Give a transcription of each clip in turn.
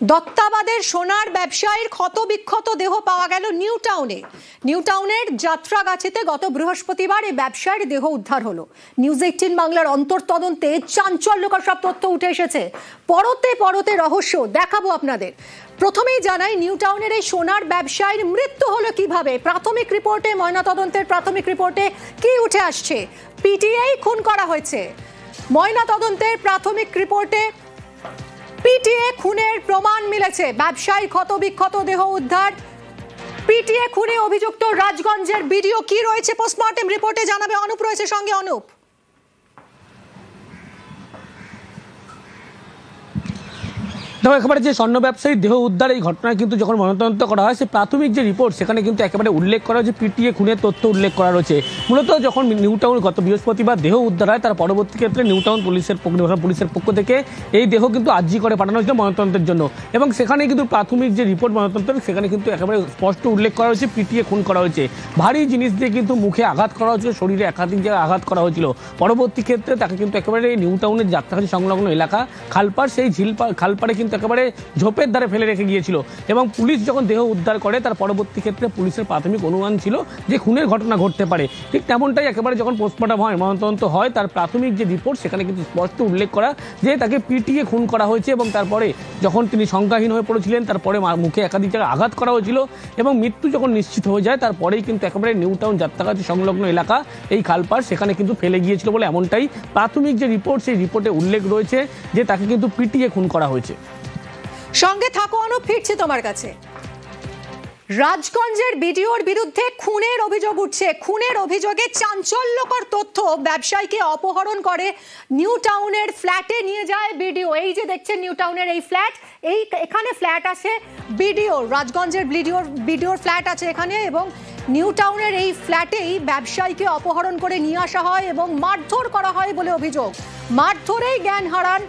দত্তাবাদের সোনার ব্যবসায়ীর ক্ষতবিক্ষত দেহ পাওয়া গেল নিউ টাউনের যাত্রাগাছিতে গত বৃহস্পতিবার এই ব্যবসায়ীর দেহ উদ্ধার হলো। নিউজ 18 বাংলার অন্তর্তদন্তে চাঞ্চল্যকর সব তথ্য উঠে এসেছে। পরতে পরতে রহস্য দেখাবো আপনাদের। প্রথমেই জানাই নিউ টাউনের এই সোনার ব্যবসায়ীর মৃত্যু হলো কিভাবে। প্রাথমিক রিপোর্টে, ময়নাতদন্তের প্রাথমিক রিপোর্টে কি উঠে আসছে? পিটিআই খুন করা হয়েছে। ময়নাতদন্তের প্রাথমিক রিপোর্টে পিটিএ খুনের প্রমাণ মিলেছে। ব্যবসায়ী ক্ষতবিক্ষত দেহ উদ্ধার। পিটিএ খুনে অভিযুক্ত রাজগঞ্জের ভিডিও কি রয়েছে পোস্টমর্টেম রিপোর্টে জানাবে অনুপ, রয়েছে সঙ্গে অনুপ। দেখো, একেবারে যে স্বর্ণ ব্যবসায়ীর দেহ উদ্ধার এই ঘটনায় কিন্তু যখন ময়নাতদন্ত করা হয়, সে প্রাথমিক যে রিপোর্ট সেখানে কিন্তু একেবারে উল্লেখ করা হয়েছে, পিটিএ খুনের তথ্য উল্লেখ করা রয়েছে। মূলত যখন নিউ টাউন গত বৃহস্পতিবার দেহ উদ্ধার হয়, তার পরবর্তী ক্ষেত্রে নিউ টাউন পুলিশের পক্ষ থেকে এই দেহ কিন্তু আর্জি করে পাঠানো হয়েছিল ময়নাতদন্তের জন্য। এবং সেখানে কিন্তু প্রাথমিক যে রিপোর্ট ময়নাতদন্তের সেখানে কিন্তু একেবারে স্পষ্ট উল্লেখ করা হয়েছে পিটিএ খুন করা হয়েছে। ভারী জিনিস দিয়ে কিন্তু মুখে আঘাত করা হয়েছিল, শরীরে একাধিক জায়গায় আঘাত করা হয়েছিল। পরবর্তী ক্ষেত্রে তাকে কিন্তু একেবারে নিউ টাউনের যাত্রাগাছি সংলগ্ন এলাকা খালপাড়, সেই খালপাড়ে কিন্তু একেবারে ঝোপের ধারে ফেলে রেখে গিয়েছিল। এবং পুলিশ যখন দেহ উদ্ধার করে, তার পরবর্তী ক্ষেত্রে পুলিশের প্রাথমিক অনুমান ছিল যে খুনের ঘটনা ঘটতে পারে। ঠিক তেমনটাই একেবারে যখন পোস্টমর্টম হয়, ময়নাতদন্ত হয়, তার প্রাথমিক যে রিপোর্ট সেখানে কিন্তু স্পষ্ট উল্লেখ করা যে তাকে পিটিএ খুন করা হয়েছে। এবং তারপরে যখন তিনি সংজ্ঞাহীন হয়ে পড়েছিলেন, তারপরে মুখে একাধিক জায়গায় আঘাত করা হয়েছিল এবং মৃত্যু যখন নিশ্চিত হয়ে যায়, তারপরেই কিন্তু একেবারে নিউ টাউন যাত্রাগাছি সংলগ্ন এলাকা এই খালপাড় সেখানে কিন্তু ফেলে গিয়েছিল বলে এমনটাই প্রাথমিক যে রিপোর্ট সেই রিপোর্টে উল্লেখ রয়েছে যে তাকে কিন্তু পিটিএ খুন করা হয়েছে। সঙ্গে থাকো অনুপ, ফিরছি তোমার কাছে। রাজগঞ্জের ভিডিওর বিরুদ্ধে খুনের অভিযোগ উঠছে। খুনের অভিযোগে চাঞ্চল্যকর তথ্য। ব্যবসায়ীকে অপহরণ করে নিউ টাউনের ফ্ল্যাটে নিয়ে যায় ভিডিও। এই যে দেখছেন নিউ টাউনের এই ফ্ল্যাট, এখানে ফ্ল্যাট আছে ভিডিও, রাজগঞ্জের ভিডিওর ফ্ল্যাট আছে এখানে। এবং নিউ টাউনের এই ফ্ল্যাটেই ব্যবসায়ীকে অপহরণ করে নিয়ে আসা হয় এবং মারধর করা হয় বলে অভিযোগ। মারধরেই জ্ঞান হারান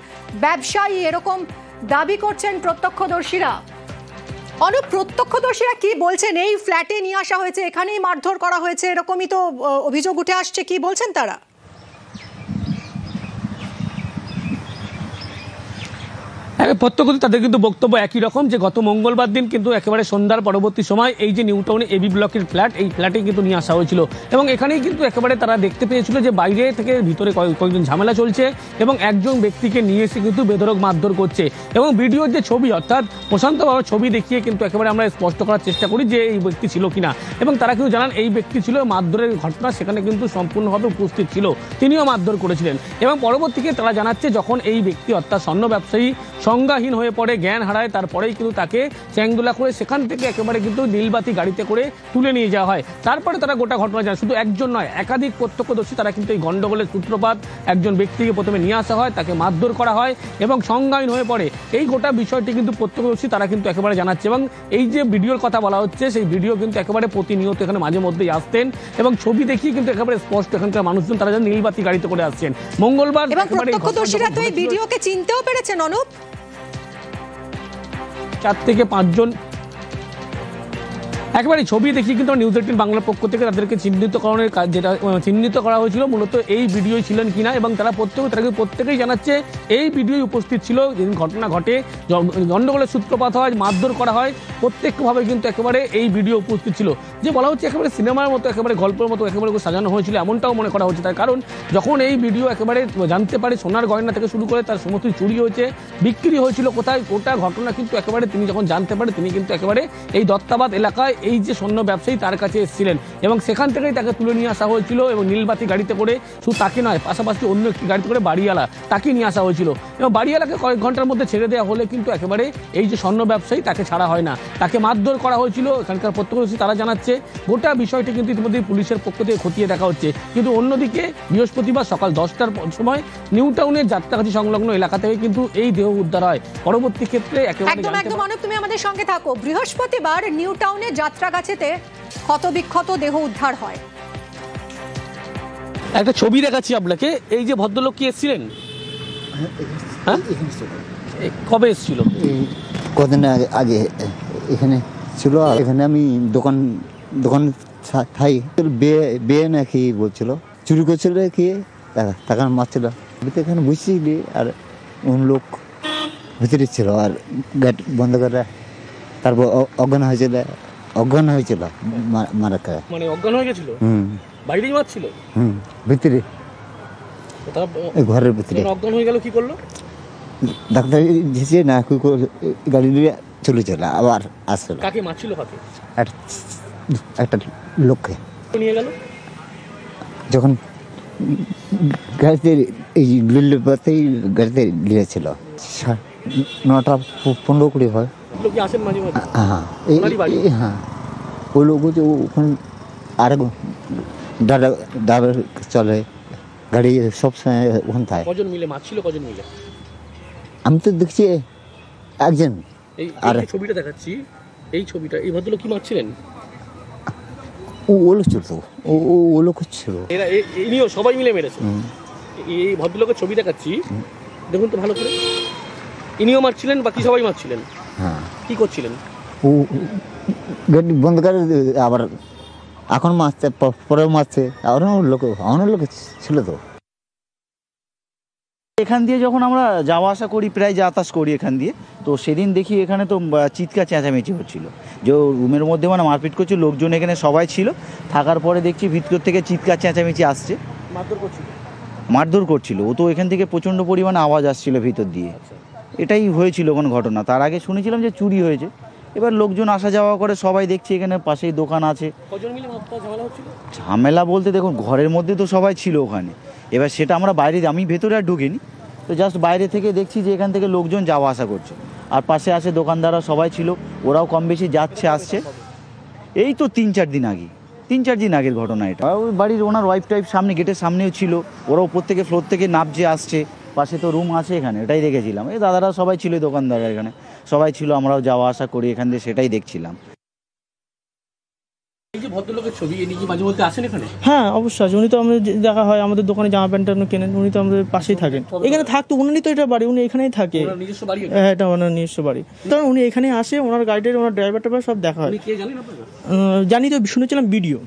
ব্যবসায়ী, এরকম দাবি করছেন প্রত্যক্ষদর্শীরা। অনুপ, প্রত্যক্ষদর্শীরা কি বলছেন? এই ফ্ল্যাটে নিয়ে আসা হয়েছে, এখানেই মারধর করা হয়েছে, এরকমই তো অভিযোগ উঠে আসছে। কি বলছেন তারা? প্রত্যক্ষত তাদের কিন্তু বক্তব্য একই রকম, যে গত মঙ্গলবার দিন কিন্তু একেবারে সন্ধ্যার পরবর্তী সময় এই যে নিউ টাউনে এবি ব্লকের ফ্ল্যাট, এই ফ্ল্যাটে কিন্তু নিয়ে আসা হয়েছিল। এবং এখানেই কিন্তু একেবারে তারা দেখতে পেয়েছিল যে বাইরে থেকে ভিতরে কয়েকজন ঝামেলা চলছে এবং একজন ব্যক্তিকে নিয়ে এসে কিন্তু বেধড়ক মারধর করছে। এবং ভিডিওর যে ছবি, অর্থাৎ প্রশান্ত বাবার ছবি দেখিয়ে কিন্তু একেবারে আমরা স্পষ্ট করার চেষ্টা করি যে এই ব্যক্তি ছিল কিনা। এবং তারা কিন্তু জানান এই ব্যক্তি ছিল, মারধরের ঘটনা সেখানে কিন্তু সম্পূর্ণভাবে উপস্থিত ছিল, তিনিও মারধর করেছিলেন। এবং পরবর্তীতে তারা জানাচ্ছে যখন এই ব্যক্তি অর্থাৎ স্বর্ণ ব্যবসায়ী সংজ্ঞাহীন হয়ে পড়ে, জ্ঞান হারায়, তারপরেই কিন্তু তাকে চ্যাংদোলা করে সেখান থেকে একেবারে কিন্তু নীলবাতি গাড়িতে করে তুলে নিয়ে যাওয়া হয়। তারপরে তারা গোটা ঘটনা জানে। শুধু একজন নয়, একাধিক প্রত্যক্ষদর্শী তারা কিন্তু এই গন্ডগোলের সূত্রপাত, একজন ব্যক্তিকে প্রথমে নিয়ে আসা হয়, তাকে মারধর করা হয় এবং সংজ্ঞাহীন হয়ে পড়ে। এই গোটা বিষয়টি কিন্তু প্রত্যক্ষদর্শী তারা কিন্তু একেবারে জানাচ্ছে। এবং এই যে ভিডিওর কথা বলা হচ্ছে, সেই ভিডিও কিন্তু একেবারে প্রতিনিয়ত এখানে মাঝে মধ্যেই আসতেন এবং ছবি দেখিয়ে কিন্তু একেবারে স্পষ্ট এখানকার মানুষজন তারা যেন নীলবাতি গাড়িতে করে আসছেন। মঙ্গলবার প্রত্যক্ষদর্শীরা তো এই ভিডিওকে চিনতেও পেরেছেন অনুপ। 4 থেকে 5 জন একেবারে ছবি দেখিয়ে কিন্তু নিউজ 18 বাংলার পক্ষ থেকে তাদেরকে চিহ্নিতকরণের কাজ, যেটা চিহ্নিত করা হয়েছিল মূলত এই ভিডিও ছিলেন কিনা। এবং তারা প্রত্যেকেই জানাচ্ছে এই ভিডিওই উপস্থিত ছিল যেদিন ঘটনা ঘটে, গন্ডগোলের সূত্রপাত হয়, মারধর করা হয়, প্রত্যেকভাবে কিন্তু একেবারে এই ভিডিও উপস্থিত ছিল। যে বলা হচ্ছে একেবারে সিনেমার মতো, একেবারে গল্পের মতো একেবারে সাজানো হয়েছিল, এমনটাও মনে করা হচ্ছে। তার কারণ যখন এই ভিডিও একেবারে জানতে পারে সোনার গয়না থেকে শুরু করে তার সমস্ত চুরি হয়েছে, বিক্রি হয়েছিল কোথায়, গোটা ঘটনা কিন্তু একেবারে তিনি যখন জানতে পারে, তিনি কিন্তু একেবারে এই দত্তাবাদ এলাকায় এই যে স্বর্ণ ব্যবসায়ী তার কাছে এসেছিলেন এবং সেখান থেকেই তাকে তুলে নিয়ে আসা হয়েছিল। এবং নীলবাতি গাড়িতে করে, শুধু তাকে নয়, পাশাপাশি অন্য একটি গাড়িতে করে বাড়িওয়ালা তাকে নিয়ে আসা হয়েছিল। এবং বাড়িওয়ালাকে কয়েক ঘন্টার মধ্যে ছেড়ে দেওয়া হলে কিন্তু একেবারে এই যে স্বর্ণ ব্যবসায়ী তাকে ছাড়া হয় না, তাকে মারধর করা হয়েছিল। এখানকার প্রত্যক্ষদর্শী তারা জানাচ্ছে গোটা বিষয়টি কিন্তু ইতিমধ্যে পুলিশের পক্ষ থেকে খতিয়ে দেখা হচ্ছে। কিন্তু অন্যদিকে বৃহস্পতিবার সকাল 10টার সময় নিউ টাউনের যাত্রাগাছি সংলগ্ন এলাকা থেকে কিন্তু এই দেহ উদ্ধার হয়। পরবর্তী ক্ষেত্রে একদম অনুপ, তুমি আমাদের সঙ্গে থাকো। বৃহস্পতিবার নিউ টাউনের যাত্রাগাছিতে ক্ষতবিক্ষত দেহ উদ্ধার হয়। একটা ছবি দেখাচ্ছি আপনাকে। এই যে ভদ্রলোক কি এসেছিলেন, কবে এসেছিল? কদিন আগে এখানে ছিল। এখানে আমি দোকান খাই, বিয়ে নাকি বলছিল, চুরি করছিল কি টাকা মারছিল। এখানে বুঝছি আর লোক ভিতরে ছিল আর গেট বন্ধ করে তারপর অজ্ঞান হয়েছিল মারা খায়। মানে অজ্ঞান হয়ে গেছিল, বাইরেই মারছিল, ভিতরে এই ঘরের ভিতরে অজ্ঞান হয়ে গেল। কি করলো? ডাক্তার যেছে না গাড়ি নিয়ে চলে আবার আসলো। কাকে মারছিল? কাকে? একটা লোককে নিয়ে গেল। যখন গাড়িতে এই লিল্লপাতেই গাড়িতে নিয়েছিল 9:15-20 হয়। লোক কি আসেন মাঝে মাঝে? হ্যাঁ, ওই লোক যে ওখানে আরেক ডাবে চলে গাড়ি সবসময় ওখানে থাকে। কজন মিলে মারছিল? কজন মিলে? আমি তো দেখছি একজন। আর ছবিটা দেখাচ্ছি, এই ছবিটা, এই ভদ্রলোক কি মারছিলেন? ও লোক ছিল, ও লোক ছিল। এরা ইনিও সবাই মিলে মেরেছে। এই ভদ্রলোকের ছবি দেখাচ্ছি, দেখুন তো ভালো করে। ইনিও মারছিলেন, বাকি সবাই মারছিলেন। হ্যাঁ, কি করছিলেন? ও গাড়ি বন্ধ করে আবার এখন মারছে, পরেও মারছে। অনেক লোক ছিল তো। এখান দিয়ে যখন আমরা যাওয়া আসা করি, প্রায় যাতায়াত করি এখান দিয়ে, তো সেদিন দেখি এখানে তো চিৎকার চেঁচামেচি হচ্ছিল, যে রুমের মধ্যে মানে মারপিট করছে, লোকজন এখানে সবাই ছিল। থাকার পরে দেখছি ভিতর থেকে চিৎকার চেঁচামেচি আসছে, মারধর করছিল। ও তো এখান থেকে প্রচণ্ড পরিমাণে আওয়াজ আসছিল ভিতর দিয়ে। এটাই হয়েছিল কোনো ঘটনা। তার আগে শুনেছিলাম যে চুরি হয়েছে। এবার লোকজন আসা যাওয়া করে, সবাই দেখছি এখানে পাশেই দোকান আছে। ঝামেলা বলতে দেখুন, ঘরের মধ্যে তো সবাই ছিল ওখানে। এবার সেটা আমরা বাইরে, আমি ভেতরে আর ঢুকিনি, তো জাস্ট বাইরে থেকে দেখছি যে এখান থেকে লোকজন যাওয়া আসা করছে, আর পাশে আসে দোকানদাররা সবাই ছিল, ওরাও কম বেশি যাচ্ছে আসছে। এই তো 3-4 দিন আগে, 3-4 দিন আগের ঘটনা এটা। ওই বাড়ির ওনার ওয়াইফ টাইফ সামনে, গেটের সামনেও ছিল, ওরা উপর থেকে ফ্লোর থেকে নামছে আসছে, পাশে তো রুম আছে এখানে, এটাই দেখেছিলাম। এই দাদারা সবাই ছিল, দোকানদাররা এখানে সবাই ছিল, আমরাও যাওয়া আসা করি এখান দিয়ে, সেটাই দেখছিলাম। এই যে ভদ্রলোকের ছবি, ইনি কি মাঝে মধ্যে আসেন এখানে? হ্যাঁ, অবশ্যই আছে। উনি তো আমাদের দেখা হয়, আমাদের দোকানে জামা প্যান্ট কেনেন, উনি তো আমাদের পাশেই থাকেন। এখানে থাকতো, উনি তো এটা বাড়ি, উনি এখানেই থাকে। নিজস্ব বাড়ি? হ্যাঁ, এটা ওনার নিজস্ব বাড়ি। তখন উনি এখানে আসে, ওনার গাড়িটার, ওনার ড্রাইভার টাইভার সব দেখা হয়। জানি তো, শুনেছিলাম ভিডিও।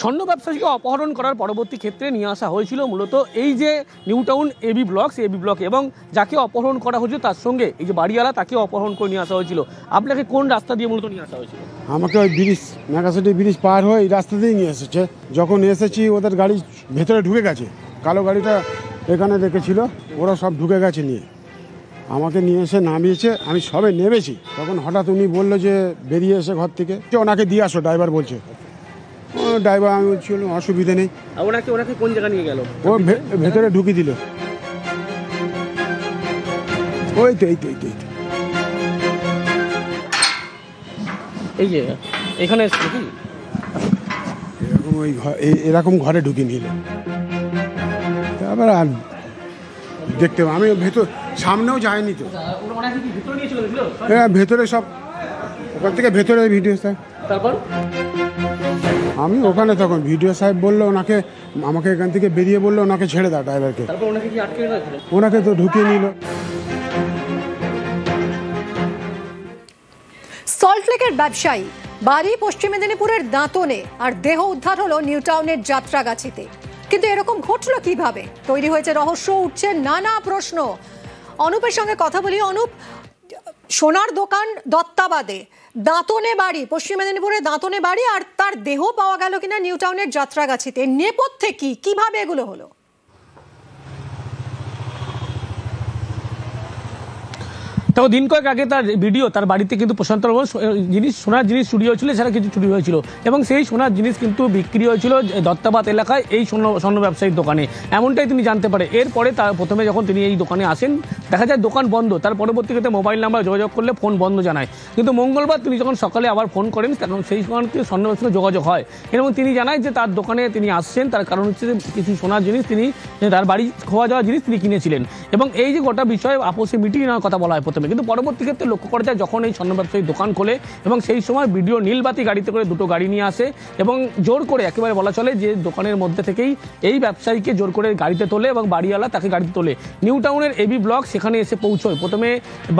স্বর্ণ ব্যবসায়ীকে অপহরণ করার পরবর্তী ক্ষেত্রে নিয়ে আসা হয়েছিল মূলত এই যে নিউ টাউন এবি ব্লক, এবং যাকে অপহরণ করা হয়েছিল তার সঙ্গে এই যে বাড়িওয়ালা, তাকে অপহরণ করে নিয়ে আসা হয়েছিল। আপনাকে কোন রাস্তা দিয়ে মূলত নিয়ে আসা হয়েছিল? আমাকে ওই ব্রিজ, মেগাসিটি ব্রিজ পার হয়ে এই রাস্তা দিয়েই নিয়ে এসেছে। যখন এসেছি ওদের গাড়ি ভেতরে ঢুকে গেছে, কালো গাড়িটা এখানে রেখেছিল, ওরা সব ঢুকে গেছে নিয়ে। আমাকে নিয়ে এসে নামিয়েছে, আমি সবে নেমেছি, তখন হঠাৎ উনি বললো যে বেরিয়ে এসে ঘর থেকে ওনাকে দিয়ে আসো, ড্রাইভার বলছে। ড্রাইভার আমি বলছিল অসুবিধা নেই। ওনাকে কোন জায়গা নিয়ে গেল? ও ভেতরে ঢুকিয়ে দিল। ওই তো এই যে এখানে কি এরকম ওই এরকম ঘরে ঢুকিয়ে নিল। তারপর আর দেখতে আমি ভেতর সামনেও যাইনি তো। হ্যাঁ, ভেতরে সব ওখান থেকে ভেতরে ভিডিও সাহেব। তারপর আমি ওখানে তখন ভিডিও সাহেব বললো ওনাকে, আমাকে এখান থেকে বেরিয়ে বললো ওনাকে ছেড়ে দাও ড্রাইভারকে। ওনাকে তো ঢুকিয়ে নিল। সল্টলেকের ব্যবসায়ী, বাড়ি পশ্চিম মেদিনীপুরের দাঁতনে, আর দেহ উদ্ধার হলো নিউ টাউনের যাত্রাগাছিতে। কিন্তু এরকম ঘটলো কিভাবে? তৈরি হয়েছে রহস্য, উঠছে নানা প্রশ্ন। অনুপের সঙ্গে কথা বলি। অনুপ, সোনার দোকান দত্তাবাদে, দাঁতনে বাড়ি, পশ্চিম মেদিনীপুরের দাঁতনে বাড়ি, আর তার দেহ পাওয়া গেল কিনা নিউ টাউনের যাত্রাগাছিতে। নেপথ্যে কি, কিভাবে এগুলো হলো? তো দিন কয়েক আগে তার ভিডিও, তার বাড়িতে কিন্তু প্রশান্ত জিনিস, সোনার জিনিস চুরি হয়েছিল, সেটা কিছু চুরি হয়েছিল, এবং সেই সোনার জিনিস কিন্তু বিক্রি হয়েছিল দত্তাবাদ এলাকায় এই স্বর্ণ ব্যবসায়ীর দোকানে, এমনটাই তিনি জানতে পারে। এরপরে তার প্রথমে যখন তিনি এই দোকানে আসেন, দেখা যায় দোকান বন্ধ। তার পরবর্তীতে মোবাইল নাম্বার যোগাযোগ করলে ফোন বন্ধ জানায়, কিন্তু মঙ্গলবার তিনি যখন সকালে আবার ফোন করেন, তখন সেই সময় স্বর্ণ ব্যবসায়ীর যোগাযোগ হয়, এবং তিনি জানায় যে তার দোকানে তিনি আসছেন, তার কারণ হচ্ছে যে কিছু সোনার জিনিস তিনি, তার বাড়ি খোয়া যাওয়া জিনিস তিনি কিনেছিলেন। এবং এই যে গোটা বিষয়ে আপোষে মিটিয়ে নেওয়ার কথা বলা হয় প্রথমে, কিন্তু পরবর্তী ক্ষেত্রে লক্ষ্য করা যায় যখন এই স্বর্ণ ব্যবসায়ী দোকান খোলে এবং সেই সময় ভিডিও নীলবাতি গাড়িতে করে দুটো গাড়ি নিয়ে আসে এবং জোর করে একেবারে বলা চলে যে দোকানের মধ্যে থেকেই এই ব্যবসায়ীকে জোর করে গাড়িতে তোলে এবং বাড়িওয়ালা তাকে গাড়িতে তোলে। নিউ টাউনের এবি ব্লক সেখানে এসে পৌঁছয়। প্রথমে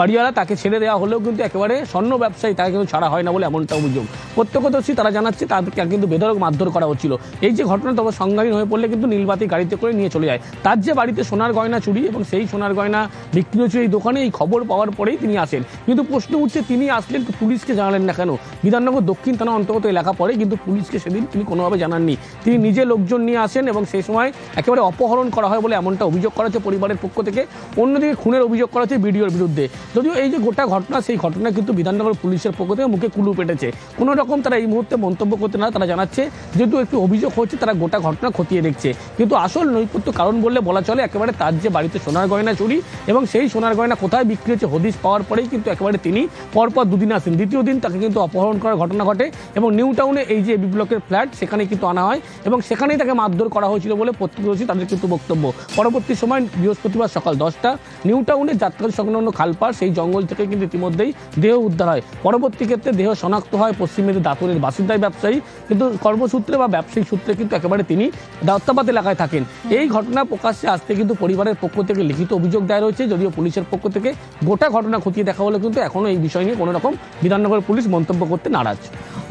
বাড়িওয়ালা তাকে ছেড়ে দেওয়া হলেও কিন্তু একেবারে স্বর্ণ ব্যবসায়ী তাকে কিন্তু ছাড়া হয় না বলে এমনটা অভিযোগ। প্রত্যক্ষদর্শী তারা জানাচ্ছে তাদেরকে কিন্তু বেধড়ক মারধর করা হচ্ছিল। এই যে ঘটনা তবে সংজ্ঞাহীন হয়ে পড়লে কিন্তু নীলবাতি গাড়িতে করে নিয়ে চলে যায়। তার যে বাড়িতে সোনার গয়না চুরি এবং সেই সোনার গয়না বিক্রি হচ্ছে এই দোকানে, এই খবর পাওয়ার পরেই তিনি আসেন। কিন্তু প্রশ্ন উঠছে তিনি আসলেন পুলিশকে জানালেন না কেন? বিধাননগর দক্ষিণ থানা অন্তর্গত এলাকা পড়ে, কিন্তু পুলিশকে সেদিন তিনি কোনোভাবে জানাননি। তিনি নিজে লোকজন নিয়ে আসেন এবং সেই সময় একেবারে অপহরণ করা হয় বলে এমনটা অভিযোগ করা হচ্ছে পরিবারের পক্ষ থেকে। অন্যদিকে খুনের অভিযোগ করা হচ্ছে ভিডিওর বিরুদ্ধে। যদিও এই যে গোটা ঘটনা, সেই ঘটনা কিন্তু বিধাননগর পুলিশের পক্ষ থেকে মুখে কুলু পেটেছে। কোনো রকম তারা এই মুহূর্তে মন্তব্য করতে না, তারা জানাচ্ছে যেহেতু একটু অভিযোগ হচ্ছে তারা গোটা ঘটনা খতিয়ে দেখছে। কিন্তু আসল নৈপথ্য কারণ বললে বলা চলে একেবারে তার যে বাড়িতে সোনার গয়না চুরি এবং সেই সোনার গয়না কোথায় বিক্রি হচ্ছে হদিশ পাওয়ার পরেই কিন্তু একেবারে তিনি পরপর দুদিন আসেন। দ্বিতীয় দিন তাকে কিন্তু অপহরণ করার ঘটনা ঘটে এবং নিউ টাউনে এই যে এবি ব্লকের ফ্ল্যাট সেখানে কিন্তু আনা হয় এবং সেখানেই তাকে মারধর করা হয়েছিল বলে প্রত্যক্ষদর্শী তাদের কিন্তু বক্তব্য। পরবর্তী সময় বৃহস্পতিবার সকাল 10টা নিউ টাউনের যাত্রাবাড়ি সংলগ্ন খালপাড় সেই জঙ্গল থেকে কিন্তু ইতিমধ্যেই দেহ উদ্ধার হয়। পরবর্তী ক্ষেত্রে দেহ শনাক্ত হয় পশ্চিম মেদিনীপুর দাঁতনের বাসিন্দাই ব্যবসায়ী, কিন্তু কর্মসূত্রে বা ব্যবসায়িক সূত্রে কিন্তু একেবারে তিনি দত্তাবাদ এলাকায় থাকেন। এই ঘটনা প্রকাশ্যে আসতে কিন্তু পরিবারের পক্ষ থেকে লিখিত অভিযোগ দায়ের হয়েছে, যদিও পুলিশের পক্ষ থেকে গোটা ঘটনা খতিয়ে দেখা হলে কিন্তু এখনো এই বিষয় নিয়ে কোনো রকম বিধাননগর পুলিশ মন্তব্য করতে নারাজ।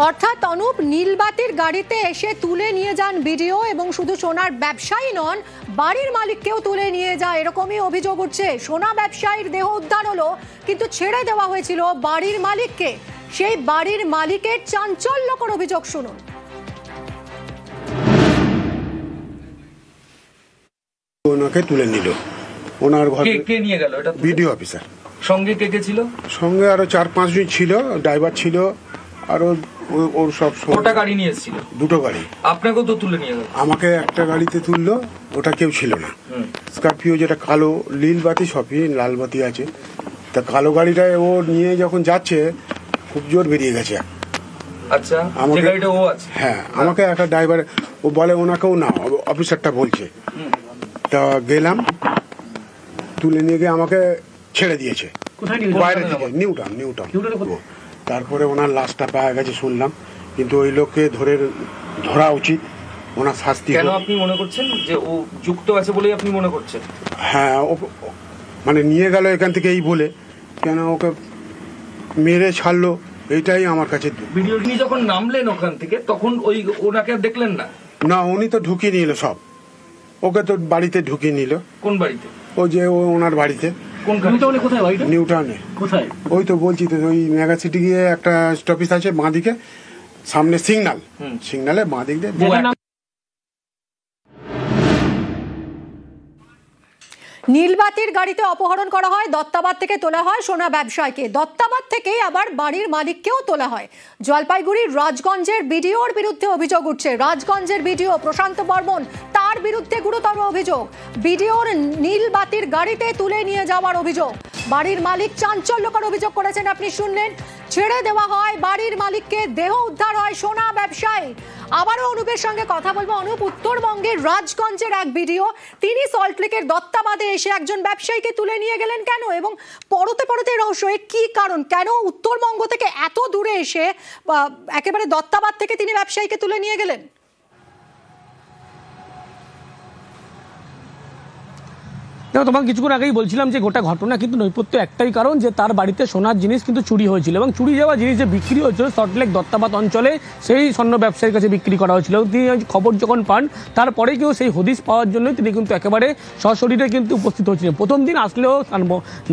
অর্থাৎ অনুপ, নীলবাতির গাড়িতে এসে তুলে নিয়ে যান ভিডিও এবং শুধু সোনার ব্যবসায়ী নন, বাড়ির মালিককেও তুলে নিয়ে যায় এরকমই অভিযোগ উঠছে। সোনা ব্যবসায়ীর দেহ উদ্ধার হলো কিন্তু ছেড়ে দেওয়া হয়েছিল বাড়ির মালিককে। সেই বাড়ির মালিকের চাঞ্চল্যকর অভিযোগ শুনুন। ওনাকে তুলে নিল, ওনার ঘর কে নিয়ে গেল? এটা ভিডিও অফিসার। সঙ্গে কে কে ছিল? সঙ্গে আরো 4-5 জন ছিল, ড্রাইভার ছিল, আরো ওর সব কটা গাড়ি নিয়ে এসেছিল? দুটো গাড়ি। আপনাকেও তো তুলে নিয়ে গেল? আমাকে একটা গাড়িতে তুললো, ওটা কেউ ছিল না। স্করপিও যেটা কালো, নীল বাতি সবই লাল বাতি আছে, তা কালো গাড়িটায় ও নিয়ে যখন যাচ্ছে খুব জোর বেরিয়ে গেছে। আচ্ছা, যে গাড়িটা ও আছে? হ্যাঁ, আমাকে একটা ড্রাইভার ও বলে ওনাকেও না, অফিসারটা বলছে। তা গেলাম, তুলে নিয়ে গিয়ে আমাকে ছেড়ে দিয়েছে বাইরে থেকে, নিউ টাউন। তারপরে ওনার লাশটা পাওয়া গেছে শুনলাম, কিন্তু ওই লোককে ধরা উচিত, ওনার শাস্তি। কেন আপনি মনে করছেন যে ও যুক্ত আছে বলেই আপনি মনে করছেন? হ্যাঁ, মানে নিয়ে গেল এখান থেকে এই বলে, কেন ওকে মেরে ছাড়লো, এইটাই আমার কাছে। ভিডিও নিয়ে যখন নামলেন ওখান থেকে তখন ওনাকে আর দেখলেন না? না, উনি তো ঢুকিয়ে নিল সব, ওকে তো বাড়িতে ঢুকিয়ে নিল। কোন বাড়িতে? ওনার বাড়িতে। কোথায় বাড়িটা? নিউ টাউনে। কোথায়? ওই তো বলছি তো, ওই মেগা সিটি গিয়ে একটা স্টপেজ আছে বাঁদিকে, সামনে সিগনালে বাঁদিক দিয়ে। নীলবাতির গাড়িতে অপহরণ করা হয়, দত্তাবাদ থেকে তোলা হয় সোনা ব্যবসায়ীকে, দত্তাবাদ থেকে আবার বাড়ির মালিককেও তোলা হয়। জলপাইগুড়ির রাজগঞ্জের বিডিওর বিরুদ্ধে অভিযোগ উঠছে। রাজগঞ্জের বিডিও প্রশান্ত বর্মন, তার বিরুদ্ধে গুরুতর অভিযোগ। বিডিওর নীলবাতির গাড়িতে তুলে নিয়ে যাওয়ার অভিযোগ। বাড়ির মালিক চাঞ্চল্যকর অভিযোগ করেছেন, আপনি শুনলেন। ছেড়ে দেওয়া হয় বাড়ির মালিককে, দেহ উদ্ধার হয় সোনা ব্যবসায়ী। আবারও অনুপের সঙ্গে কথা বলবো। অনুপ, উত্তরবঙ্গের রাজগঞ্জের এক ভিডিও, তিনি সল্টলেকের দত্তাবাদে এসে একজন ব্যবসায়ীকে তুলে নিয়ে গেলেন কেন, এবং পরতে পরতে রহস্য কি কারণ, কেন উত্তরবঙ্গ থেকে এত দূরে এসে একেবারে দত্তাবাদ থেকে তিনি ব্যবসায়ীকে তুলে নিয়ে গেলেন? দেখো, তোমাকে কিছুক্ষণ আগেই বলছিলাম যে গোটা ঘটনা কিন্তু নৈপথ্য একটাই কারণ, যে তার বাড়িতে সোনার জিনিস কিন্তু চুরি হয়েছিল এবং চুরি যাওয়া জিনিস যে বিক্রি হয়েছিল সল্টলেক দত্তাবাদ অঞ্চলে, সেই স্বর্ণ ব্যবসায়ীর কাছে বিক্রি করা হয়েছিল। তিনি খবর যখন পান তারপরে কেউ সেই হদিশ পাওয়ার জন্য তিনি কিন্তু একেবারে সশরীরে কিন্তু উপস্থিত হয়েছিলেন। প্রথম দিন আসলেও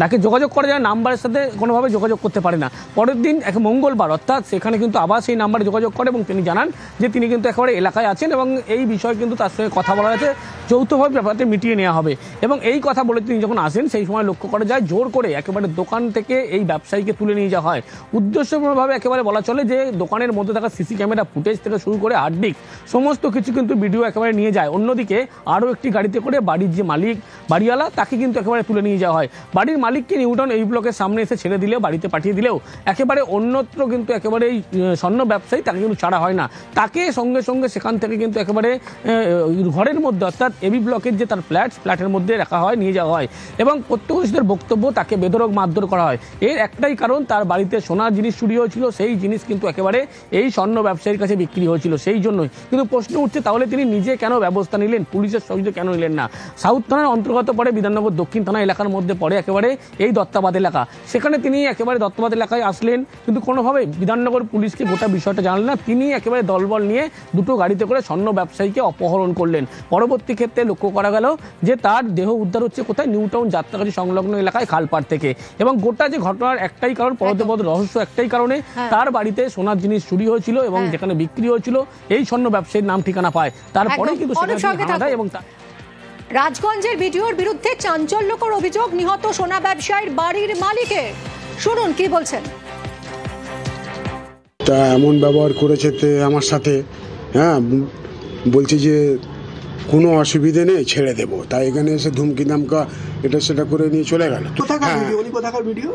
তাকে যোগাযোগ করা যায়, নাম্বারের সাথে কোনোভাবে যোগাযোগ করতে পারে না। পরের দিন এক মঙ্গলবার অর্থাৎ সেখানে কিন্তু আবার সেই নাম্বারে যোগাযোগ করে এবং তিনি জানান যে তিনি কিন্তু একেবারে এলাকায় আছেন এবং এই বিষয়ে কিন্তু তার সঙ্গে কথা বলা হয়েছে, যৌথভাবে ব্যাপারটা মিটিয়ে নেওয়া হবে। এবং এই কথা বলে তিনি যখন আসেন সেই সময় লক্ষ্য করা যায় জোর করে একেবারে দোকান থেকে এই ব্যবসায়ীকে তুলে নিয়ে যাওয়া হয়। উদ্দেশ্যপূর্ণভাবে একেবারে বলা চলে যে দোকানের মধ্যে থাকা সিসি ক্যামেরা ফুটেজ থেকে শুরু করে হার্ড ডিস্ক সমস্ত কিছু কিন্তু ভিডিও একেবারে নিয়ে যায়। অন্যদিকে আরও একটি গাড়িতে করে বাড়ির যে মালিক, বাড়িওয়ালা, তাকে কিন্তু একেবারে তুলে নিয়ে যাওয়া হয়। বাড়ির মালিককে নিউ টাউন এই ব্লকের সামনে এসে ছেড়ে দিলেও, বাড়িতে পাঠিয়ে দিলেও একেবারে অন্যত্র কিন্তু একেবারে এই স্বর্ণ ব্যবসায়ী তাকে কিন্তু ছাড়া হয় না। তাকে সঙ্গে সঙ্গে সেখান থেকে কিন্তু একেবারে ঘরের মধ্যে অর্থাৎ এবি ব্লকের যে তার ফ্ল্যাটের মধ্যে রাখা হয় হয়, নিয়ে যাওয়া হয় এবং প্রত্যক্ষদর্শীদের বক্তব্য তাকে বেধড়ক মারধর করা হয়। এর একটাই কারণ, তার বাড়িতে সোনার জিনিস চুরি হয়েছিল, সেই জিনিস কিন্তু একেবারে এই স্বর্ণ ব্যবসায়ীর কাছে বিক্রি হয়েছিল, সেই জন্যই। কিন্তু প্রশ্ন উঠছে, তাহলে তিনি নিজে কেন ব্যবস্থা নিলেন, পুলিশের সহযোগিতা কেন নিলেন না? সাউথ থানার অন্তর্গত পড়ে বিধাননগর দক্ষিণ থানা এলাকার মধ্যে পড়ে একেবারে এই দত্তাবাদ এলাকা। সেখানে তিনি একেবারে দত্তাবাদ এলাকায় আসলেন, কিন্তু কোনোভাবে বিধাননগর পুলিশকে গোটা বিষয়টা জানালেন না। তিনি একেবারে দলবল নিয়ে দুটো গাড়িতে করে স্বর্ণ ব্যবসায়ীকে অপহরণ করলেন। পরবর্তী ক্ষেত্রে লক্ষ্য করা গেল যে তার দেহ উদ্ধার হচ্ছে কোথায়, নিউ টাউন যাত্রাগাছি সংলগ্ন এলাকায় খালপাড় থেকে। এবং গোটা যে ঘটনার একটাই কারণ, পরবর্তী রহস্য একটাই কারণে, তার বাড়িতে সোনার জিনিস চুরি হয়েছিল এবং যেখানে বিক্রি হয়েছিল এই স্বর্ণ ব্যবসায়ীর নাম ঠিকানা পায়, তারপরে কিন্তু এবং রাজগঞ্জের ভিডিওর বিরুদ্ধে চাঞ্চল্যকর অভিযোগ নিহত সোনা ব্যবসায়ীর বাড়ির মালিকের। শুনুন কি বলছেন। তা এমন ব্যবহার করেছে আমার সাথে, হ্যাঁ, বলছি যে কোনো অসুবিধে নেই, ছেড়ে দেবো। তাই এখানে এসে ধুমকি দামকা এটা সেটা করে নিয়ে চলে গেল। কোথাকার ভিডিও?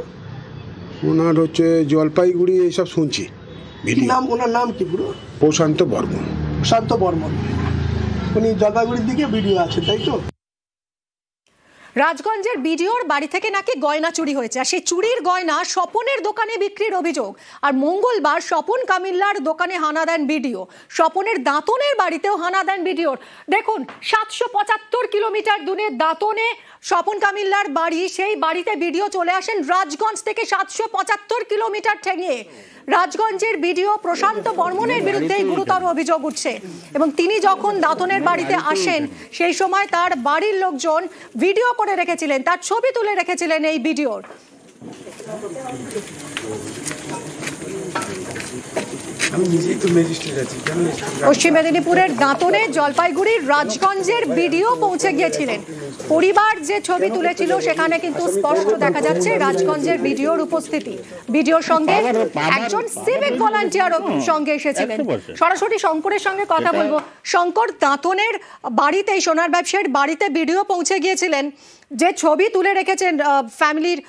ওনার হচ্ছে জলপাইগুড়ি, এইসব শুনছি ভিডিও। ওনার নাম কি পুরো? প্রশান্ত বর্মন। প্রশান্ত বর্মন, উনি জলপাইগুড়ির দিকে ভিডিও আছে, তাই তো? রাজগঞ্জের বিডিওর বাড়ি থেকে নাকি গয়না চুরি হয়েছে, আর সেই চুরির গয়না স্বপনের দোকানে বিক্রির অভিযোগ। আর মঙ্গলবার স্বপন কামিল্লার দোকানে হানা দেন বিডিও, স্বপনের দাঁতনের বাড়িতেও হানা দেন বিডিওর। দেখুন, 775 কিলোমিটার দূরে দাঁতনে স্বপন কামিল্লার বাড়ি, সেই বাড়িতে বিডিও চলে আসেন রাজগঞ্জ থেকে 775 কিলোমিটার ঠেঙিয়ে। রাজগঞ্জের বিডিও প্রশান্ত বর্মনের বিরুদ্ধে গুরুতর অভিযোগ উঠছে এবং তিনি যখন দাঁতনের বাড়িতে আসেন সেই সময় তার বাড়ির লোকজন ভিডিও করে রেখেছিলেন, তার ছবি তুলে রেখেছিলেন এই ভিডিওর। পশ্চিম মেদিনীপুরের দাঁতনে, জলপাইগুড়ির, রাজগঞ্জের বিডিও পৌঁছে গিয়েছিলেন। পরিবার যে ছবি তুলেছিল সেখানে কিন্তু স্পষ্ট দেখা যাচ্ছে রাজগঞ্জের বিডিওর উপস্থিতি। বিডিওর সঙ্গে একজন সিভিক ভলান্টিয়ার সঙ্গে এসেছিলেন। সরাসরি শঙ্করের সঙ্গে কথা বলবো। শঙ্কর, দাঁতনের বাড়িতে, সোনার ব্যবসায়ীর বাড়িতে বিডিও পৌঁছে গিয়েছিলেন, যে ছবি তুলে রেখেছেন ফ্যামিলির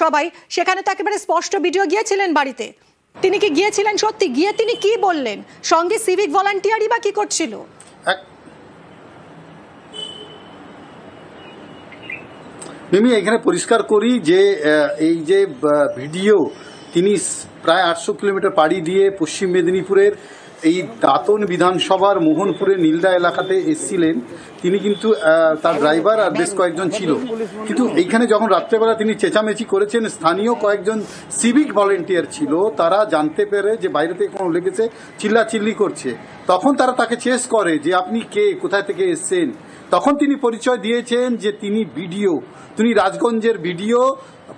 সবাই, সেখানে তো একেবারে স্পষ্ট ভিডিও গিয়েছিলেন বাড়িতে। তিনি কি গিয়েছিলেন সত্যি? গিয়ে তিনি কি বললেন? সঙ্গে সিভিক ভলান্টিয়ারই বা কি করছিল? মিমি, এখানে পরিষ্কার করি যে এই যে ভিডিও, তিনি প্রায় 800 কিলোমিটার পাড়ি দিয়ে পশ্চিম মেদিনীপুরের এই দাঁতন বিধানসভার মোহনপুরের নীলদা এলাকাতে এসেছিলেন। তিনি কিন্তু তার ড্রাইভার আর বেশ কয়েকজন ছিল, কিন্তু এইখানে যখন রাত্রেবেলা তিনি চেঁচামেচি করেছেন, স্থানীয় কয়েকজন সিভিক ভলেন্টিয়ার ছিল, তারা জানতে পেরে যে বাইরে থেকে কোনো লেগেছে, চিল্লাচিল্লি করছে। তখন তারা তাকে চেস করে যে আপনি কে, কোথায় থেকে এসছেন। তখন তিনি পরিচয় দিয়েছেন যে তিনি বিডিও, তিনি রাজগঞ্জের বিডিও।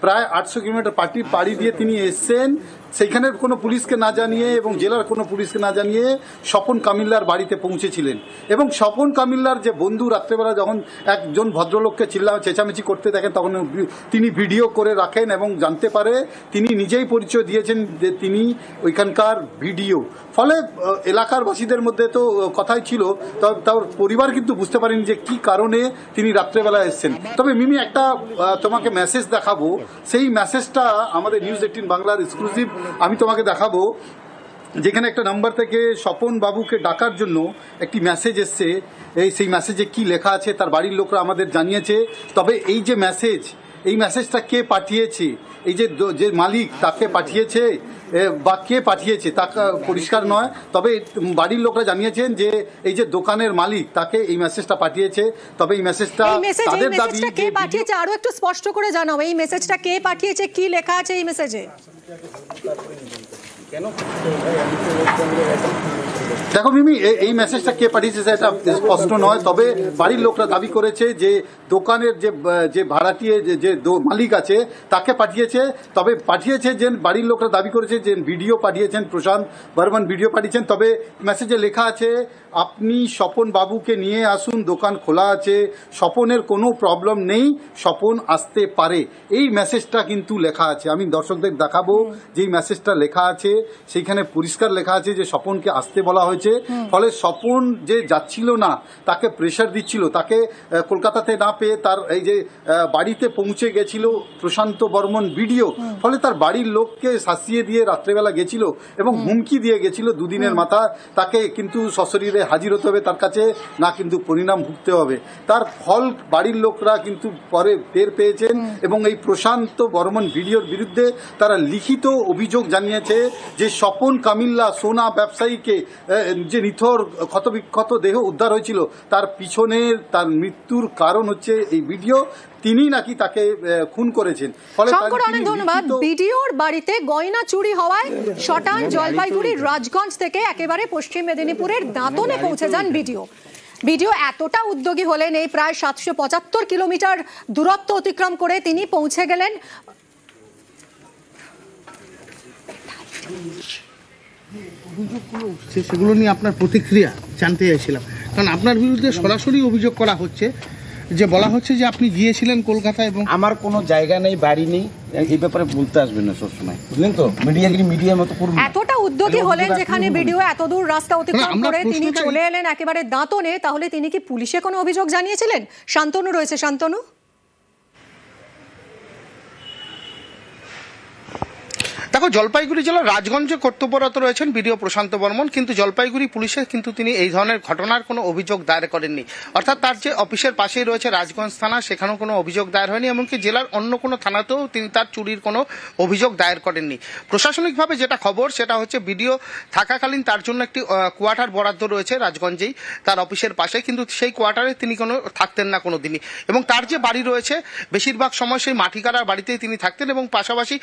প্রায় 800 কিলোমিটার পাড়ি দিয়ে তিনি এসছেন, সেইখানের কোনো পুলিশকে না জানিয়ে এবং জেলার কোনো পুলিশকে না জানিয়ে স্বপন কামিল্লার বাড়িতে পৌঁছেছিলেন। এবং স্বপন কামিল্লার যে বন্ধু রাত্রেবেলা যখন একজন ভদ্রলোককে চেঁচামেচি করতে দেখেন, তখন তিনি ভিডিও করে রাখেন এবং জানতে পারে, তিনি নিজেই পরিচয় দিয়েছেন যে তিনি ওইখানকার ভিডিও। ফলে এলাকার বাসীদের মধ্যে তো কথাই ছিল, তার পরিবার কিন্তু বুঝতে পারেনি যে কি কারণে তিনি রাত্রেবেলা এসেছেন। তবে মিমি, একটা তোমাকে মেসেজ দেখাবো, সেই মেসেজটা আমাদের নিউজ 18 বাংলার এক্সক্লুসিভ আমি তোমাকে দেখাবো, যেখানে একটা নাম্বার থেকে স্বপন বাবুকে ডাকার জন্য একটি মেসেজ এসছে। সেই মেসেজে কি লেখা আছে তার বাড়ির লোকরা আমাদের জানিয়েছে। তবে এই যে মেসেজ, এই মেসেজটা কে পাঠিয়েছে, এই যে মালিক তাকে পাঠিয়েছে বা কে পাঠিয়েছে তা পরিষ্কার নয়। তবে বাড়ির লোকরা জানিয়েছেন যে এই যে দোকানের মালিক তাকে এই মেসেজটা পাঠিয়েছে। তবে এই মেসেজটা তাদের দাবি, কে পাঠিয়েছে আরো একটু স্পষ্ট করে জানাও, এই মেসেজটা কে পাঠিয়েছে, কি লেখা আছে এই মেসেজে? দেখো মিমি, এই মেসেজটা কে পাঠিয়েছে সেটা স্পষ্ট নয়। তবে বাড়ির লোকরা দাবি করেছে যে দোকানের যে ভাড়াটিয়ে যে মালিক আছে তাকে পাঠিয়েছে। তবে পাঠিয়েছে যে বাড়ির লোকরা দাবি করেছে যে ভিডিও পাঠিয়েছেন, প্রশান্ত বর্মন ভিডিও পাঠিয়েছেন। তবে মেসেজে লেখা আছে, আপনি স্বপন বাবুকে নিয়ে আসুন, দোকান খোলা আছে, স্বপনের কোনো প্রবলেম নেই, স্বপন আসতে পারে। এই মেসেজটা কিন্তু লেখা আছে। আমি দর্শকদের দেখাবো যে এই মেসেজটা লেখা আছে। সেইখানে পরিষ্কার লেখা আছে যে স্বপনকে আসতে বলা হয়েছে। ফলে স্বপন যে যাচ্ছিল না, তাকে প্রেশার দিচ্ছিল, তাকে কলকাতাতে না পেয়ে তার এই যে বাড়িতে পৌঁছে গেছিল প্রশান্ত বর্মন ভিডিও। ফলে তার বাড়ির লোককে শাসিয়ে দিয়ে রাত্রেবেলা গেছিল এবং হুমকি দিয়ে গেছিল দুদিনের মাথা তাকে কিন্তু সশরীরে হাজির হতে হবে তার কাছে, না কিন্তু পরিণাম ভুগতে হবে। তার ফল বাড়ির লোকরা কিন্তু পরে টের পেয়েছেন এবং এই প্রশান্ত বর্মন ভিডিওর বিরুদ্ধে তারা লিখিত অভিযোগ জানিয়েছে যে স্বপন কামিল্লা সোনা ব্যবসায়ীকে যে নিথর ক্ষতবিক্ষত দেহ উদ্ধার হয়েছিল তার পিছনের তার মৃত্যুর কারণ হচ্ছে এই ভিডিও। তিনি নাকি তাকে খুন করেছেন। ফলে শঙ্কর, অনেক ধন্যবাদ। ভিডিওর বাড়িতে গয়না চুরি হওয়ায় শটান জলপাইগুড়ির রাজগঞ্জ থেকে একেবারে পশ্চিম মেদিনীপুরের দাঁতনে পৌঁছে যান ভিডিও এতটা উদ্যোগী হলেন, এই প্রায় 775 কিলোমিটার দূরত্ব অতিক্রম করে তিনি পৌঁছে গেলেন। অভিযোগগুলো উঠছে সেগুলো নিয়ে আপনার প্রতিক্রিয়া জানতে চাইছিলাম, কারণ আপনার বিরুদ্ধে সরাসরি অভিযোগ করা হচ্ছে যে বলা হচ্ছে যে আপনি গিয়েছিলেন কলকাতা এবং আমার কোনো জায়গা নেই, বাড়ি নেই, এই ব্যাপারে বলতে আসবেন না সবসময়, বুঝলেন তো? মিডিয়ার মতো করুন। এতটা উদ্যোগী হলেন যেখানে ভিডিও এত দূর রাস্তা অতিক্রম করে তিনি চলে এলেন একেবারে দাঁতনে, তাহলে তিনি কি পুলিশে কোনো অভিযোগ জানিয়েছিলেন? শান্তনু রয়েছে, শান্তনু। দেখো, জলপাইগুড়ি জেলার রাজগঞ্জে কর্তব্যরত রয়েছেন বিডিও প্রশান্ত বর্মন, কিন্তু জলপাইগুড়ি পুলিশের কিন্তু তিনি এই ধরনের ঘটনার কোনো অভিযোগ দায়ের করেননি। অর্থাৎ তার যে অফিসের পাশেই রয়েছে রাজগঞ্জ থানা, সেখানেও কোনো অভিযোগ দায়ের হয়নি, এমনকি জেলার অন্য কোনো থানাতেও তিনি তার চুরির কোনো অভিযোগ দায়ের করেননি। প্রশাসনিকভাবে যেটা খবর সেটা হচ্ছে বিডিও থাকাকালীন তার জন্য একটি কোয়ার্টার বরাদ্দ রয়েছে রাজগঞ্জেই তার অফিসের পাশে, কিন্তু সেই কোয়ার্টারে তিনি কোনো থাকতেন না কোনো দিনই, এবং তার যে বাড়ি রয়েছে বেশিরভাগ সময় সেই মাটিকাড়ার বাড়িতেই তিনি থাকতেন, এবং পাশাপাশি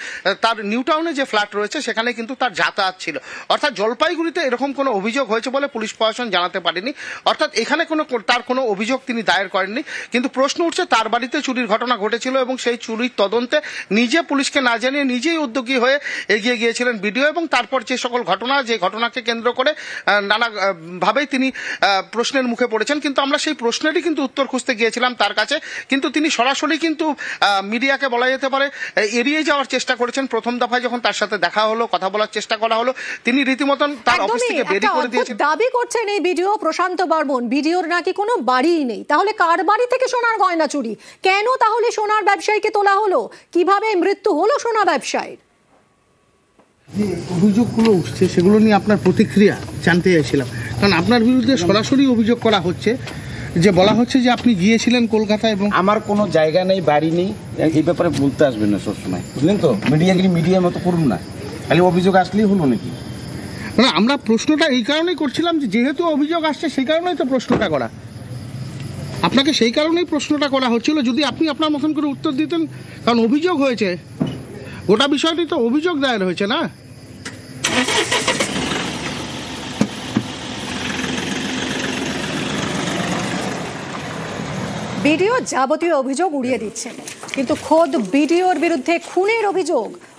তার নিউ টাউনে যে ফ্ল্যাট রয়েছে সেখানে কিন্তু তার যাতায়াত ছিল। অর্থাৎ জলপাইগুড়িতে এরকম কোনো অভিযোগ হয়েছে বলে পুলিশ প্রশাসন জানাতে পারেনি, অর্থাৎ এখানে তার কোনো অভিযোগ তিনি দায়ের করেননি। কিন্তু প্রশ্ন উঠছে তার বাড়িতে চুরির ঘটনা ঘটেছিল এবং সেই চুরির তদন্তে নিজে পুলিশকে না জানিয়ে নিজেই উদ্যোগী হয়ে এগিয়ে গিয়েছিলেন ভিডিও, এবং তারপর যে সকল ঘটনা, যে ঘটনাকে কেন্দ্র করে নানাভাবেই তিনি প্রশ্নের মুখে পড়েছেন, কিন্তু আমরা সেই প্রশ্নেরই কিন্তু উত্তর খুঁজতে গিয়েছিলাম তার কাছে, কিন্তু তিনি সরাসরি কিন্তু মিডিয়াকে বলা যেতে পারে এড়িয়ে যাওয়ার চেষ্টা করেছেন। প্রথম দফায় যখন তার সাথে দেখা হলো, কথা বলার চেষ্টা করা হলো, তিনি রীতিমতন তার অফিস থেকে বেরিয়ে করে দিয়েছেন। দাবি করছেন এই ভিডিও প্রশান্ত বর্মন, ভিডিওর নাকি কোনো বাড়িই নেই। তাহলে কার বাড়ি থেকে সোনার গয়না চুরি? কেন তাহলে সোনার ব্যবসায়ীকে তোলা হলো? কিভাবে মৃত্যু হলো সোনা ব্যবসায়ীর? অভিযোগগুলো উঠছে সেগুলো নিয়ে আপনার প্রতিক্রিয়া জানতে চাইছিলাম, কারণ আপনার বিরুদ্ধে সরাসরি অভিযোগ করা হচ্ছে যে বলা হচ্ছে যে আপনি গিয়েছিলেন কলকাতা এবং আমার কোনো জায়গা নেই, বাড়ি নেই, এই ব্যাপারে বলতে আসবেন না সবসময়, বুঝলেন তো? মিডিয়ার মতো করুন না, খালি অভিযোগ আসলেই হলো নাকি? না, আমরা প্রশ্নটা এই কারণেই করছিলাম যে যেহেতু অভিযোগ আসছে সেই কারণেই তো প্রশ্নটা করা, আপনাকে সেই কারণেই প্রশ্নটা করা হচ্ছিল। যদি আপনি আপনার মতন করে উত্তর দিতেন, কারণ অভিযোগ হয়েছে, গোটা বিষয়টি তো অভিযোগ দায়ের হয়েছে না। ভিডিও যাবতীয় অভিযোগ উড়িয়ে দিচ্ছে, কিন্তু খোদ ভিডিওর বিরুদ্ধে খুনের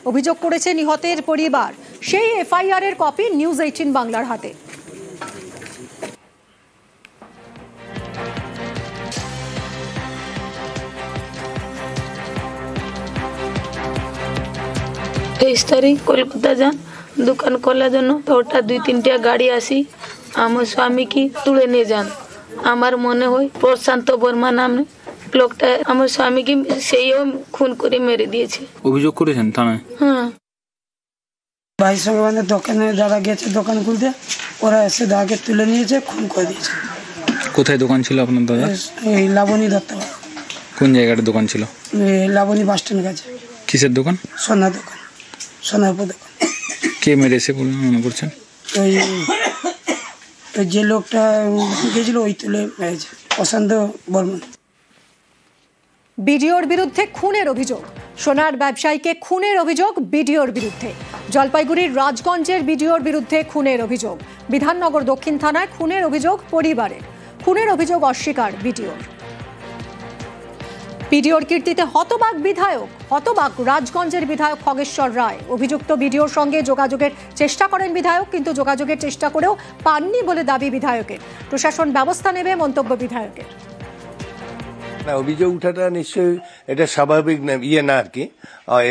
অভিযোগ করেছে নিহতের পরিবার। সেই এফআইআর এর কপি নিউজ 18 বাংলার হাতে। তেইশ তারিখ কলকাতা যান দোকান খোলার জন্য, তো ওটা 2-3টা গাড়ি আসি আমার স্বামীকে তুলে নিয়ে যান। আমার মনে হয় প্রশান্ত বর্মা নামে লোকটা আমার স্বামীকে সেইও খুন করে মেরে দিয়েছে। অভিযোগ করেছেন থানায়? হ্যাঁ, ভাইয়ের সঙ্গে আমাদের দোকানে দাদা গেছে দোকান খুলতে, ওরা এসে দাদাকে তুলে নিয়েছে, খুন করে দিয়েছে। কোথায় দোকান ছিল আপনার দাদা? এই লাবণী দত্ত। কোন জায়গাটা দোকান ছিল? লাবণী বাস স্ট্যান্ড কাছে। কিসের দোকান? সোনার দোকান, সোনার দোকান। কে মেরেছে বলে মনে করছেন? ওই যে লোকটা গেছিল ওই তুলে মেরেছে, প্রশান্ত বর্মন। ভিডিওর বিরুদ্ধে খুনের অভিযোগ, সোনার ব্যবসায়ীকে খুনের অভিযোগ ভিডিওর বিরুদ্ধে। জলপাইগুড়ির রাজগঞ্জের ভিডিওর বিরুদ্ধে খুনের অভিযোগ। বিধাননগর দক্ষিণ থানায় খুনের অভিযোগ পরিবারের। খুনের অভিযোগ অস্বীকার ভিডিওর। ভিডিওর কীর্তিতে হতবাক বিধায়ক, হতবাক রাজগঞ্জের বিধায়ক খগেশ্বর রায়। অভিযুক্ত ভিডিওর সঙ্গে যোগাযোগের চেষ্টা করেন বিধায়ক, কিন্তু যোগাযোগের চেষ্টা করেও পাননি বলে দাবি বিধায়কের। প্রশাসন ব্যবস্থা নেবে মন্তব্য বিধায়কের। না, অভিযোগ উঠাটা নিশ্চয়ই এটা স্বাভাবিক না, না আর কি,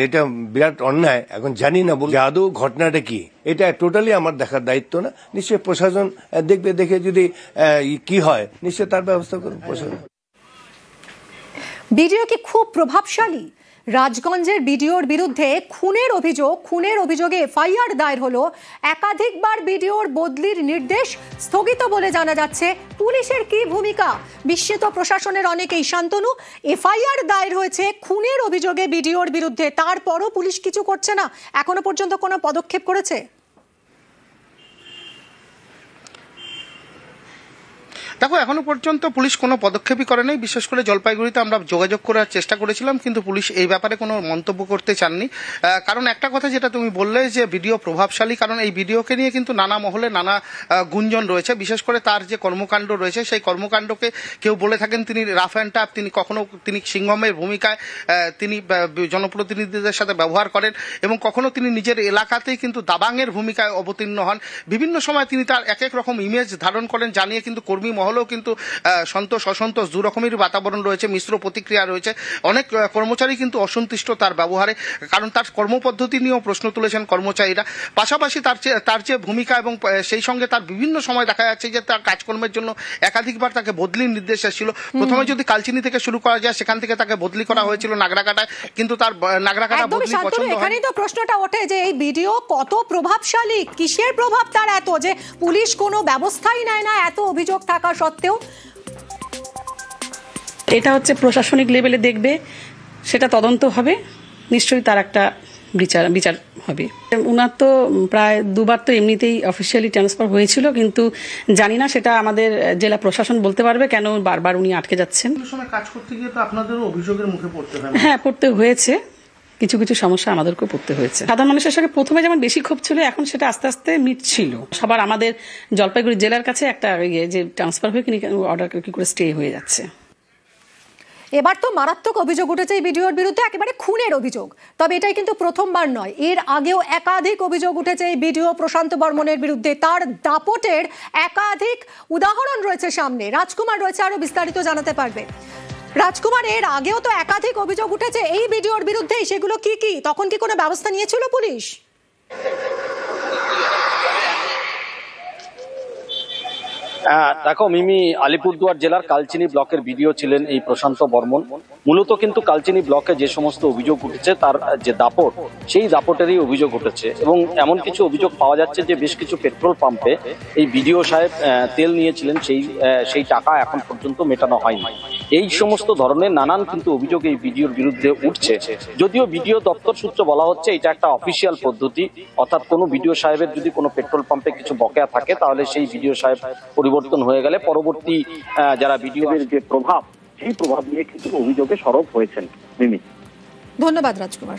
এটা বিরাট অন্যায়। এখন জানি না যে আদৌ ঘটনাটা কি, এটা টোটালি আমার দেখার দায়িত্ব না। নিশ্চয়ই প্রশাসন দেখবে, দেখে যদি কি হয় নিশ্চয়ই তার ব্যবস্থা করবে প্রশাসন। ভিডিও কি খুব প্রভাবশালী? রাজগঞ্জের ভিডিওর বিরুদ্ধে খুনের অভিযোগে এফআইআর দায়ের হলো। একাধিকবার ভিডিওর বদলির নির্দেশ স্থগিত বলে জানা যাচ্ছে। পুলিশের কি ভূমিকা? বিস্মিত প্রশাসনের অনেকেই। শান্তনু, এফআইআর দায়ের হয়েছে খুনের অভিযোগে ভিডিওর বিরুদ্ধে, তারপরও পুলিশ কিছু করছে না, এখনো পর্যন্ত কোনো পদক্ষেপ করেছে? দেখো, এখনো পর্যন্ত পুলিশ কোনো পদক্ষেপই করে নাই। বিশেষ করে জলপাইগুড়িতে আমরা যোগাযোগ করার চেষ্টা করেছিলাম, কিন্তু পুলিশ এই ব্যাপারে কোনো মন্তব্য করতে চাননি। কারণ একটা কথা যেটা তুমি বললে যে ভিডিও প্রভাবশালী, কারণ এই ভিডিওকে নিয়ে কিন্তু নানা মহলে নানা গুঞ্জন রয়েছে। বিশেষ করে তার যে কর্মকাণ্ড রয়েছে, সেই কর্মকাণ্ডকে কেউ বলে থাকেন তিনি রাফ অ্যান্ড টাফ, তিনি সিংহমের ভূমিকায় তিনি জনপ্রতিনিধিদের সাথে ব্যবহার করেন, এবং কখনো তিনি নিজের এলাকাতেই কিন্তু দাবাংয়ের ভূমিকায় অবতীর্ণ হন। বিভিন্ন সময় তিনি তার এক এক রকম ইমেজ ধারণ করেন, জানিয়ে কিন্তু কর্মী হলেও কিন্তু সন্তোষ অসন্তোষ দু রকমের বাতাবরণ রয়েছে, মিশ্র প্রতিক্রিয়া রয়েছে। অনেক কর্মচারী কিন্তু অসন্তুষ্ট তার ব্যবহারে, কারণ তার কর্মপদ্ধতি নিয়েও প্রশ্ন তুলেছেন কর্মচারীরা। পাশাপাশি তার যে ভূমিকা, এবং সেই সঙ্গে তার বিভিন্ন সময় দেখা যাচ্ছে যে তার কাজকর্মের জন্য একাধিকবার তাকে বদলির নির্দেশ এসেছিল। প্রথমে যদি কালচিনি থেকে শুরু করা যায়, সেখান থেকে তাকে বদলি করা হয়েছিল নাগরাকাটায়, কিন্তু তার নাগরাকাটা বদলি পছন্দ হয়। এখানেই তো প্রশ্নটা ওঠে যে এই ভিডিও কত প্রভাবশালী, কিসের প্রভাব তার এত যে পুলিশ কোনো ব্যবস্থাই নেয় না এত অভিযোগ থাকা সত্ত্বেও? এটা হচ্ছে প্রশাসনিক লেভেলে দেখবে, সেটা তদন্ত হবে, নিশ্চয়ই তার একটা বিচার হবে। উনার তো প্রায় দুবার তো এমনিতেই অফিসিয়ালি ট্রান্সফার হয়েছিল, কিন্তু জানি না সেটা আমাদের জেলা প্রশাসন বলতে পারবে কেন বারবার উনি আটকে যাচ্ছেন। কাজ করতে গিয়ে তো আপনাদেরও অভিযোগের মুখে পড়তে হয়। হ্যাঁ, পড়তে হয়েছে, কিছু কিছু সমস্যা আমাদেরকেও পড়তে হয়েছে। সাধারণ মানুষের সঙ্গে প্রথমে যেমন বেশি ক্ষোভ ছিল, এখন সেটা আস্তে আস্তে মিটছিল। সবার আমাদের জলপাইগুড়ি জেলার কাছে একটা যে ট্রান্সফার হয়ে অর্ডার কি করে স্টে হয়ে যাচ্ছে। এবার তো মারাত্মক অভিযোগ উঠেছে এই ভিডিওর বিরুদ্ধে, একেবারে খুনের অভিযোগ। তবে এটাই কিন্তু প্রথমবার নয়, এর আগেও একাধিক অভিযোগ উঠেছে এই ভিডিও প্রশান্ত বর্মনের বিরুদ্ধে। তার দাপটের একাধিক উদাহরণ রয়েছে সামনে। রাজকুমার রয়েছে, আরো বিস্তারিত জানাতে পারবে। রাজকুমার, এর আগেও তো একাধিক অভিযোগ উঠেছে এই ভিডিওর বিরুদ্ধে, সেগুলো কি কি? তখন কি কোনো ব্যবস্থা নিয়েছিল পুলিশ? দেখো মিমি, আলিপুরদুয়ার জেলার কালচিনি ব্লকের ভিডিও ছিলেন এই প্রশান্ত বর্মন। মূলত কিন্তু কালচিনি ব্লকে যে সমস্ত অভিযোগ উঠেছে, তার যে দাপট, সেই দাপটেরই অভিযোগ উঠেছে। এবং এমন কিছু অভিযোগ পাওয়া যাচ্ছে যে বেশ কিছু পেট্রোল পাম্পে এই ভিডিও সাহেব তেল নিয়েছিলেন, সেই টাকা এখন পর্যন্ত মেটানো হয়নি। এই সমস্ত ধরনের নানান কিন্তু অভিযোগ এই ভিডিওর বিরুদ্ধে উঠছে। যদিও ভিডিও দপ্তর সূত্র বলা হচ্ছে এটা একটা অফিসিয়াল পদ্ধতি, অর্থাৎ কোনো ভিডিও সাহেবের যদি কোনো পেট্রোল পাম্পে কিছু বকেয়া থাকে, তাহলে সেই ভিডিও সাহেব পরিবর্তন হয়ে গেলে পরবর্তী যারা ভিডিওর যে প্রভাব, সেই প্রভাব নিয়ে কিছু অভিযোগে সরব হয়েছেন। মিমি, ধন্যবাদ রাজকুমার।